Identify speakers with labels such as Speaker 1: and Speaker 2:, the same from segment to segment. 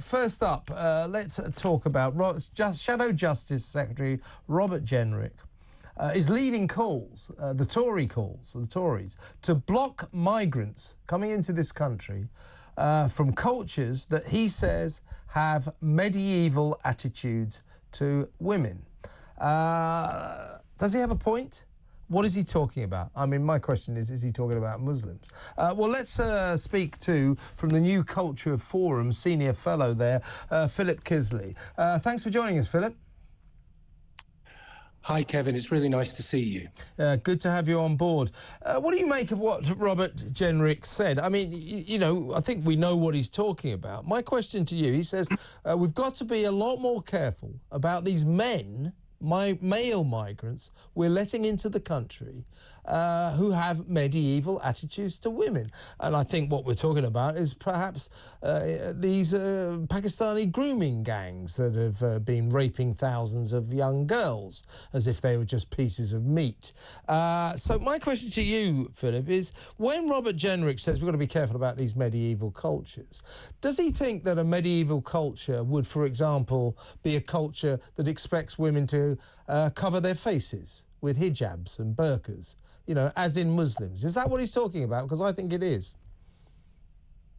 Speaker 1: first up, let's talk about Shadow Justice Secretary Robert Jenrick. Is leading calls, the Tories, to block migrants coming into this country from cultures that he says have medieval attitudes to women. Does he have a point? What is he talking about? I mean, my question is he talking about Muslims? Well, let's speak to, from the New Culture Forum, Senior Fellow there, Philip Kisley. Thanks for joining us, Philip.
Speaker 2: Hi, Kevin. It's really nice to see you.
Speaker 1: Good to have you on board. What do you make of what Robert Jenrick said? I mean, you know, I think we know what he's talking about. My question to you, he says, we've got to be a lot more careful about these male migrants we're letting into the country who have medieval attitudes to women. And I think what we're talking about is perhaps these Pakistani grooming gangs that have been raping thousands of young girls as if they were just pieces of meat. So my question to you, Philip, is when Robert Jenrick says we've got to be careful about these medieval cultures, does he think that a medieval culture would, for example, be a culture that expects women to cover their faces with hijabs and burqas, you know, as in Muslims? Is that what he's talking about? Because I think it is.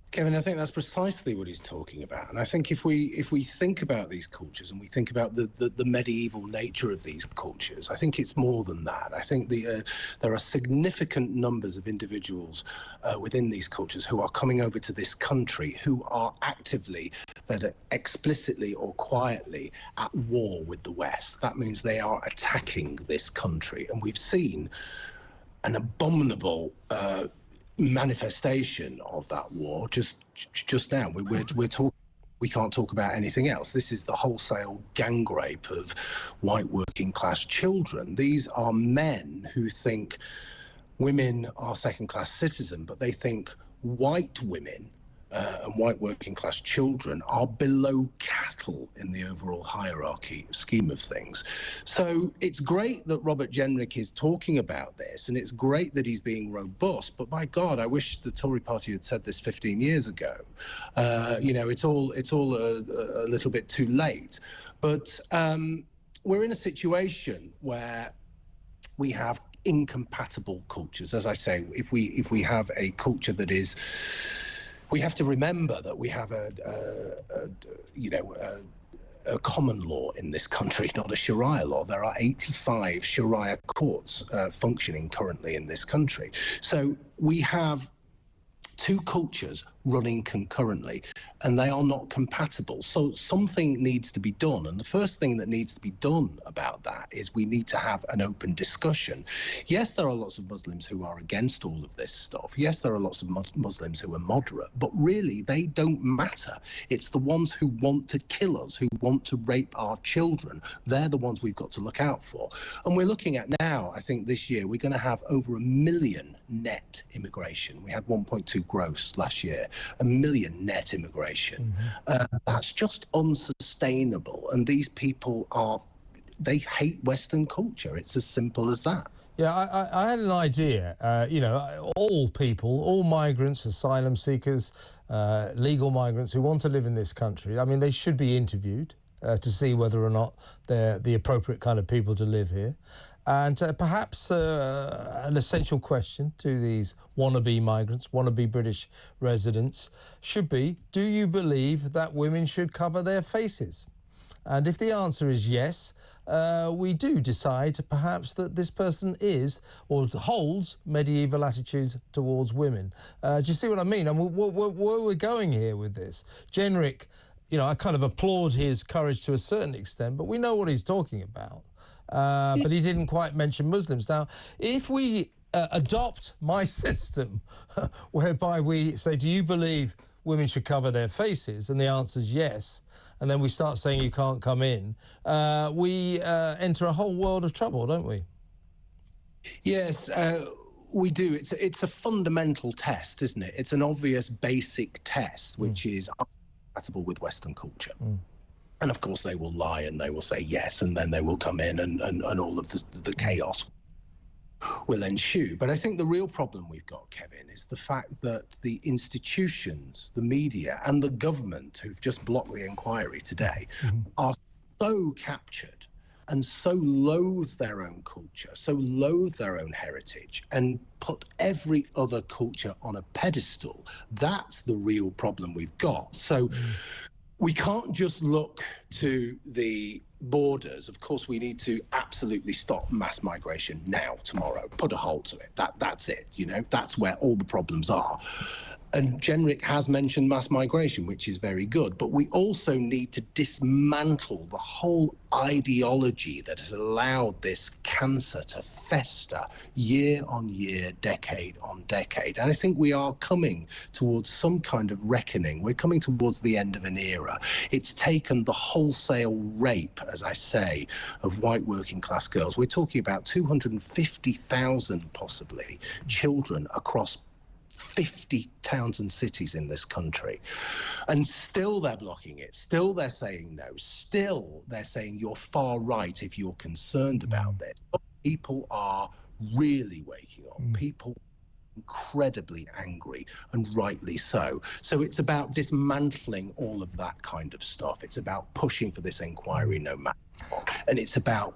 Speaker 2: Kevin, I think that's precisely what he's talking about. And I think if we think about these cultures and we think about the medieval nature of these cultures, I think it's more than that. I think there are significant numbers of individuals within these cultures who are coming over to this country who are actively, whether explicitly or quietly, at war with the West. That means they are attacking this country. And we've seen an abominable manifestation of that war just now. We're talking. We can't talk about anything else. This is the wholesale gang rape of white working class children. These are men who think women are second class citizens, but they think white women and white working class children are below cattle in the overall hierarchy scheme of things. So it's great that Robert Jenrick is talking about this, and it's great that he's being robust, but my God, I wish the Tory party had said this 15 years ago. You know, it's all a little bit too late. But we're in a situation where we have incompatible cultures. As I say, if we have a culture that is, we have to remember that we have a common law in this country, not a Sharia law. There are 85 Sharia courts functioning currently in this country. So we have two cultures running concurrently, and they are not compatible. So something needs to be done. And the first thing that needs to be done about that is we need to have an open discussion. Yes, there are lots of Muslims who are against all of this stuff. Yes, there are lots of Muslims who are moderate, but really they don't matter. It's the ones who want to kill us, who want to rape our children. They're the ones we've got to look out for. And we're looking at now, I think this year, we're going to have over 1 million net immigration. We had 1.2 gross last year. 1 million net immigration. That's just unsustainable. And these people they hate Western culture. It's as simple as that.
Speaker 1: Yeah, I had an idea, all people, all migrants, asylum seekers, legal migrants who want to live in this country, I mean, they should be interviewed to see whether or not they're the appropriate kind of people to live here. And perhaps an essential question to these wannabe migrants, wannabe British residents, should be, do you believe that women should cover their faces? And if the answer is yes, we do decide perhaps that this person is or holds medieval attitudes towards women. Do you see what I mean? And where we're going here with this? Jenrick, you know, I kind of applaud his courage to a certain extent, but we know what he's talking about. But he didn't quite mention Muslims. Now, if we adopt my system, whereby we say, do you believe women should cover their faces? And the answer is yes. And then we start saying you can't come in. We enter a whole world of trouble, don't we?
Speaker 2: Yes, we do. It's a fundamental test, isn't it? It's an obvious basic test, which is compatible with Western culture. And of course, they will lie and they will say yes, and then they will come in and all of the chaos will ensue. But I think the real problem we've got, Kevin, is the fact that the institutions, the media and the government, who've just blocked the inquiry today, are so captured and so loathe their own culture, so loathe their own heritage, and put every other culture on a pedestal. That's the real problem we've got. So we can't just look to the borders. Of course, we need to absolutely stop mass migration now, tomorrow, put a halt to it. That's it, you know, that's where all the problems are. And Jenrick has mentioned mass migration, which is very good, but we also need to dismantle the whole ideology that has allowed this cancer to fester year on year, decade on decade. And I think we are coming towards some kind of reckoning. We're coming towards the end of an era. It's taken the wholesale rape, as I say, of white working class girls. We're talking about 250,000 possibly children across 50 towns and cities in this country, and still they're blocking it, still they're saying no, still they're saying you're far right if you're concerned about this. People are really waking up. People are incredibly angry, and rightly so. So it's about dismantling all of that kind of stuff. It's about pushing for this inquiry no matter what, and it's about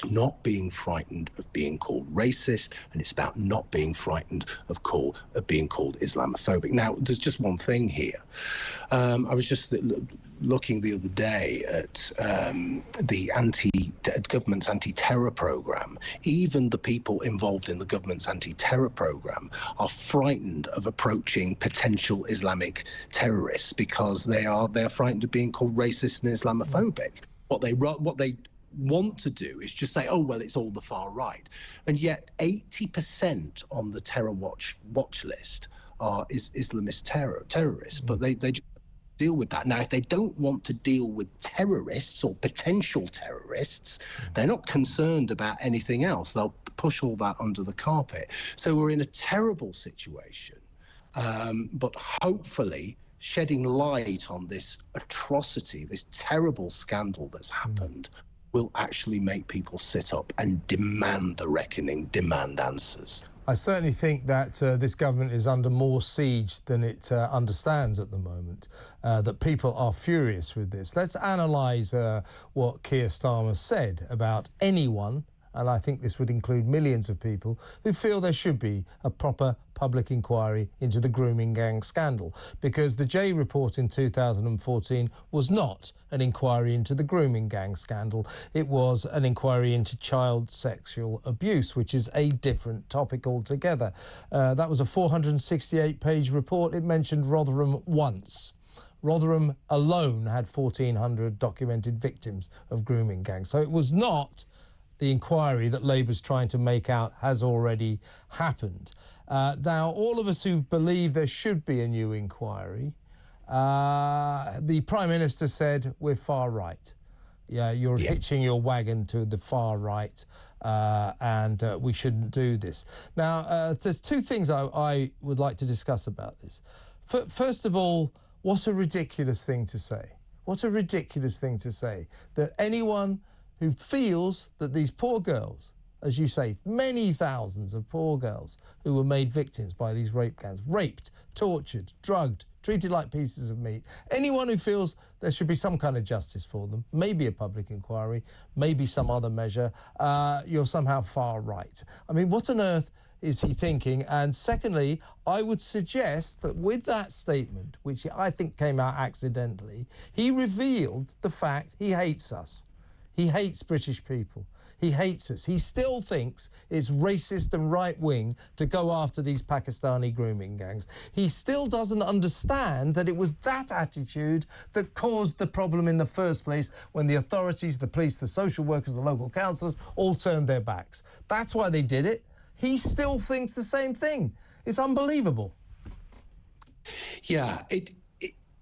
Speaker 2: not being frightened of being called racist, and it's about not being frightened of being called Islamophobic. Now, there's just one thing here. I was just looking the other day at the government's anti-terror program. Even the people involved in the government's anti-terror program are frightened of approaching potential Islamic terrorists because they're frightened of being called racist and Islamophobic. What they want to do is just say, oh, well, it's all the far right. And yet 80% on the terror watch list are Islamist terrorists, but they just deal with that. Now, if they don't want to deal with terrorists or potential terrorists, they're not concerned about anything else. They'll push all that under the carpet. So we're in a terrible situation, but hopefully shedding light on this atrocity, this terrible scandal that's happened, will actually make people sit up and demand the reckoning, demand answers.
Speaker 1: I certainly think that this government is under more siege than it understands at the moment, that people are furious with this. Let's analyse what Keir Starmer said about anyone, and I think this would include millions of people, who feel there should be a proper public inquiry into the grooming gang scandal, because the J report in 2014 was not an inquiry into the grooming gang scandal. It was an inquiry into child sexual abuse, which is a different topic altogether. That was a 468-page report. It mentioned Rotherham once. Rotherham alone had 1,400 documented victims of grooming gangs. So it was not the inquiry that Labour's trying to make out has already happened. Now, all of us who believe there should be a new inquiry, the Prime Minister said we're far right. Yeah, you're hitching your wagon to the far right, and we shouldn't do this. Now, there's two things I would like to discuss about this. First of all, what a ridiculous thing to say. What a ridiculous thing to say, that anyone who feels that these poor girls, as you say, many thousands of poor girls who were made victims by these rape gangs, raped, tortured, drugged, treated like pieces of meat. Anyone who feels there should be some kind of justice for them, maybe a public inquiry, maybe some other measure, you're somehow far right. I mean, what on earth is he thinking? And secondly, I would suggest that with that statement, which I think came out accidentally, he revealed the fact he hates us. He hates British people. He hates us. He still thinks it's racist and right-wing to go after these Pakistani grooming gangs. He still doesn't understand that it was that attitude that caused the problem in the first place when the authorities, the police, the social workers, the local councillors all turned their backs. That's why they did it. He still thinks the same thing. It's unbelievable.
Speaker 2: Yeah,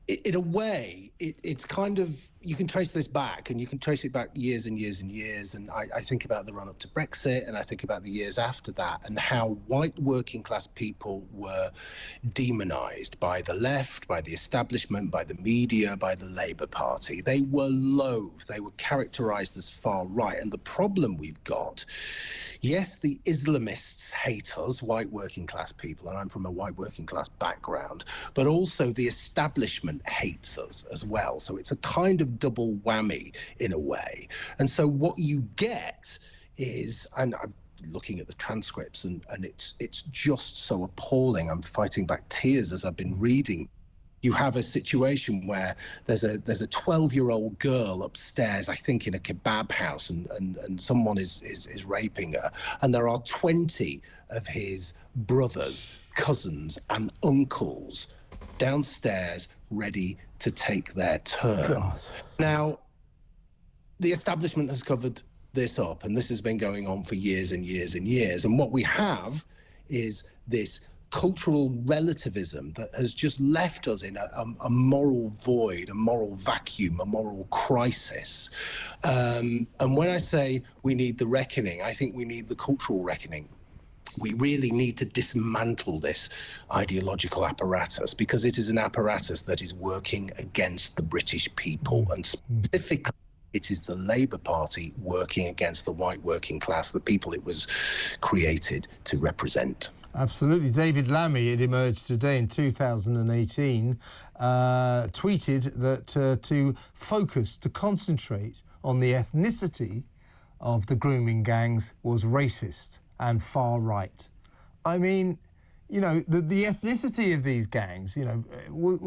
Speaker 2: in a way, it's kind of, you can trace this back, and you can trace it back years and years and years. And I think about the run up to Brexit, and I think about the years after that, and how white working class people were demonized by the left, by the establishment, by the media, by the Labour Party. They were loathed. They were characterized as far right. And the problem we've got, yes, the Islamists hate us, white working class people, and I'm from a white working class background, but also the establishment hates us as well. So it's a kind of double whammy in a way. And so what you get is, and I'm looking at the transcripts, and it's just so appalling. I'm fighting back tears as I've been reading. You have a situation where there's a 12-year-old girl upstairs, I think in a kebab house, and someone is raping her. And there are 20 of his brothers, cousins, and uncles downstairs ready to take their turn. God. Now, the establishment has covered this up, and this has been going on for years and years and years. And what we have is this cultural relativism that has just left us in a moral void, a moral vacuum, a moral crisis. And when I say we need the reckoning, I think we need the cultural reckoning. We really need to dismantle this ideological apparatus, because it is an apparatus that is working against the British people, and specifically it is the Labour Party working against the white working class, the people it was created to represent.
Speaker 1: Absolutely. David Lammy, it emerged today in 2018, tweeted that to concentrate on the ethnicity of the grooming gangs was racist and far right. I mean, you know, the ethnicity of these gangs, you know,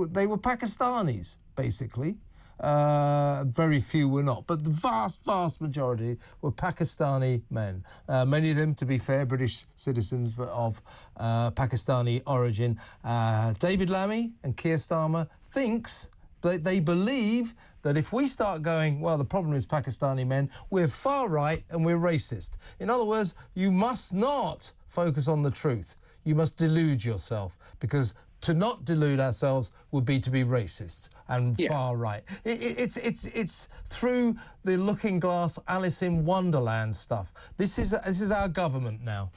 Speaker 1: they were Pakistanis, basically. Very few were not, but the vast majority were Pakistani men. Many of them, to be fair, British citizens, but of Pakistani origin. David Lammy and Keir Starmer thinks that they believe that if we start going, well, the problem is Pakistani men, we're far right and we're racist. In other words, you must not focus on the truth. You must delude yourself, because to not delude ourselves would be to be racist and far right. It's through the looking glass, Alice in Wonderland stuff. This is our government now.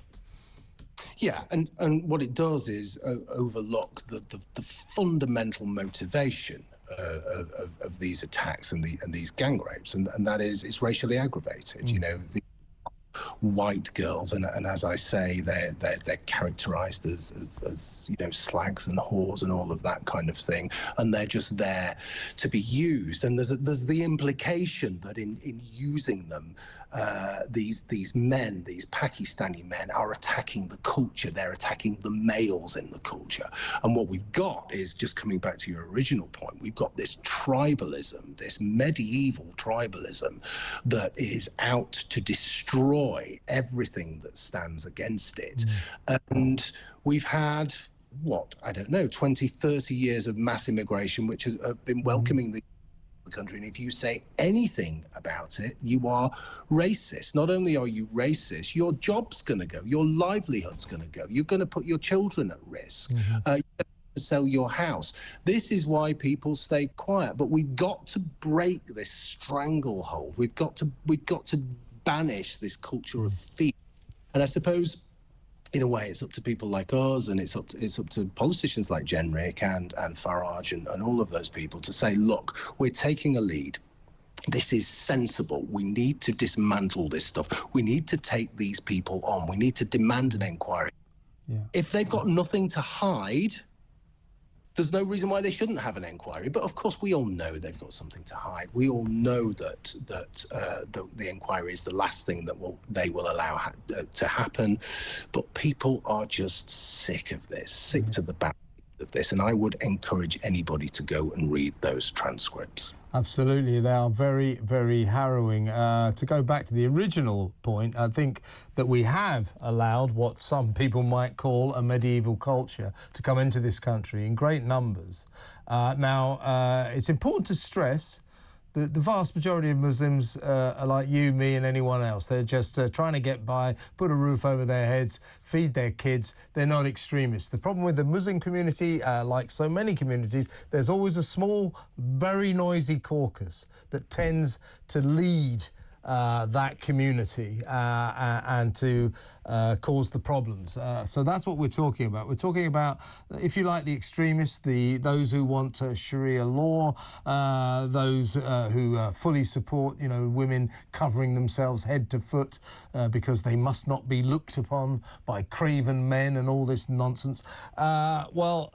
Speaker 2: Yeah, and what it does is overlook the fundamental motivation of these attacks and these gang rapes, and that is it's racially aggravated. You know, the white girls, and as I say, they're characterized as you know, slags and whores and all of that kind of thing, and they're just there to be used. And there's the implication that in using them, these men, these Pakistani men, are attacking the culture. They're attacking the males in the culture. And what we've got is, just coming back to your original point, we've got this tribalism, this medieval tribalism that is out to destroy everything that stands against it. And we've had, what, I don't know, 20, 30 years of mass immigration, which has been welcoming the country, and if you say anything about it, you are racist. Not only are you racist, your job's going to go, your livelihood's going to go, you're going to put your children at risk, you're going to sell your house. This is why people stay quiet. But we've got to break this stranglehold. We've got to banish this culture of fear. And I suppose, in a way, it's up to people like us, and it's up to politicians like Jenrick and Farage and all of those people to say, look, we're taking a lead. This is sensible. We need to dismantle this stuff. We need to take these people on. We need to demand an inquiry. Yeah. If they've got nothing to hide, there's no reason why they shouldn't have an inquiry. But of course, we all know they've got something to hide. We all know that the inquiry is the last thing that they will allow to happen. But people are just sick of this, sick to the back of this. And I would encourage anybody to go and read those transcripts.
Speaker 1: Absolutely, they are very, very harrowing. To go back to the original point, I think that we have allowed what some people might call a medieval culture to come into this country in great numbers. Now, it's important to stress the vast majority of Muslims are like you, me and anyone else. They're just trying to get by, put a roof over their heads, feed their kids. They're not extremists. The problem with the Muslim community, like so many communities, there's always a small, very noisy caucus that tends to lead that community and to cause the problems. So that's what we're talking about. We're talking about, if you like, the extremists, those who want Sharia law, those who fully support, you know, women covering themselves head to foot because they must not be looked upon by craven men and all this nonsense. Those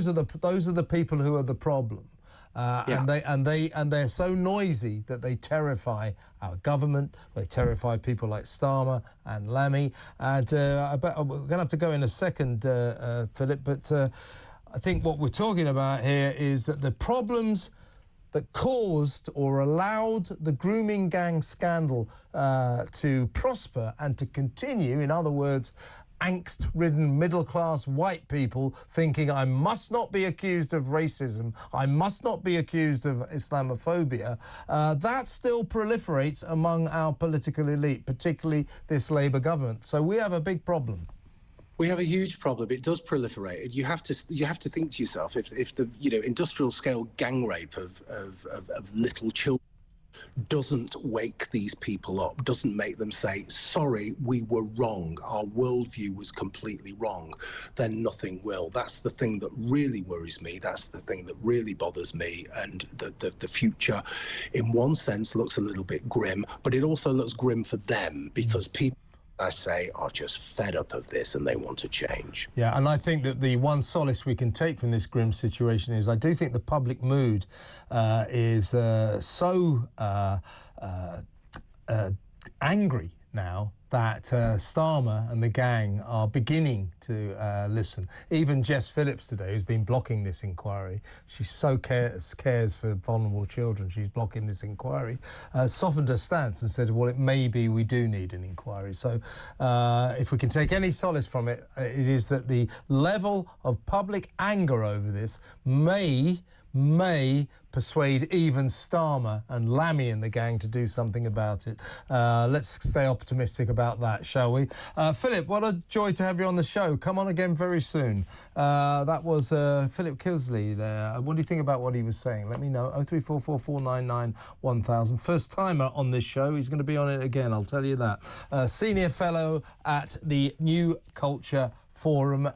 Speaker 1: are the people who are the problem. And they're so noisy that they terrify our government. They terrify people like Starmer and Lammy. And I bet we're going to have to go in a second, Philip. But I think what we're talking about here is that the problems that caused or allowed the grooming gang scandal to prosper and to continue, in other words, angst-ridden middle-class white people thinking I must not be accused of racism, I must not be accused of Islamophobia, that still proliferates among our political elite, particularly this Labour government. So we have a big problem.
Speaker 2: We have a huge problem. It does proliferate. You have to think to yourself, if the industrial scale gang rape of little children doesn't wake these people up, doesn't make them say, sorry, we were wrong, our worldview was completely wrong, then nothing will. That's the thing that really worries me. That's the thing that really bothers me. And the future, in one sense, looks a little bit grim, but it also looks grim for them because people, I say, are just fed up of this and they want to change.
Speaker 1: Yeah, and I think that the one solace we can take from this grim situation is I do think the public mood is so angry now that Starmer and the gang are beginning to listen. Even Jess Phillips today, who's been blocking this inquiry, she so cares for vulnerable children, she's blocking this inquiry, softened her stance and said, well, it may be we do need an inquiry. So if we can take any solace from it, it is that the level of public anger over this may persuade even Starmer and Lammy and the gang to do something about it. Let's stay optimistic about that, shall we? Philip, what a joy to have you on the show. Come on again very soon. That was Philip Kilsley there. What do you think about what he was saying? Let me know. 0344 499 1000. First timer on this show. He's going to be on it again, I'll tell you that. Senior fellow at the New Culture Forum.